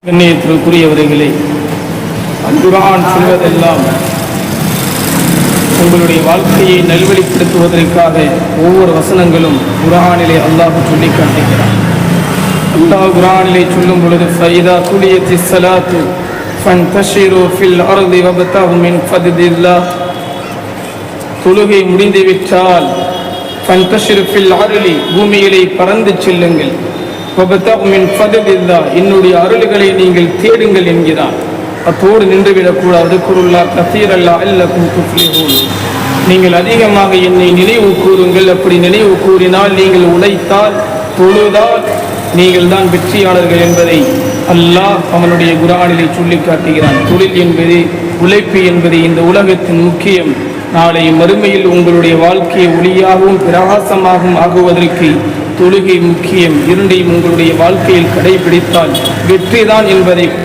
கண்ணியத்திற்குரியவர்களே, குர்ஆன் சொல்வதெல்லாம் உங்களுடைய வாழ்க்கையை நல்வழிப்படுத்துவதற்காக ஒவ்வொரு வசனங்களும் குர்ஆனிலே அல்லாஹ் சொல்லி காட்டுகிறான். அல்லாஹ் குர்ஆனிலே சொல்லும் பொழுது ஃபைதா குலியத்திஸ் ஸலாத்து ஃபன்தஷிரு ஃபில் அர்தி வப்தகு மின் ஃபத்லில்லாஹ், தொழுகை முடிந்துவிட்டால் ஃபன்தஷிரு ஃபில் அர்லி, பூமியிலே பறந்து செல்லுங்கள், வப்தகு மின் ஃபத்லில்லாஹ், என்னுடைய அருள்களை நீங்கள் தேடுங்கள் என்கிறான். அத்தோடு நின்றுவிடக்கூடாது. குருல்லாஹ் கஸீரன் லஅல்லகும் துஃப்லிஹூன், நீங்கள் அதிகமாக என்னை நினைவு கூறுங்கள். அப்படி நினைவு கூறினால், நீங்கள் உழைத்தால், தொழுதால் நீங்கள் தான் வெற்றியாளர்கள் என்பதை அல்லாஹ் அவனுடைய குர்ஆனிலே சொல்லி காட்டுகிறான். தொழில் என்பது, உழைப்பு என்பது இந்த உலகத்தின் முக்கியம். நாளை மறுமையில் உங்களுடைய வாழ்க்கையை ஒளியாகவும் பிரகாசமாகவும் ஆகுவதற்கு தொழுகை முக்கியம். இரண்டையும் உங்களுடைய வாழ்க்கையில் கடைபிடித்தால் வெற்றிதான் என்பதை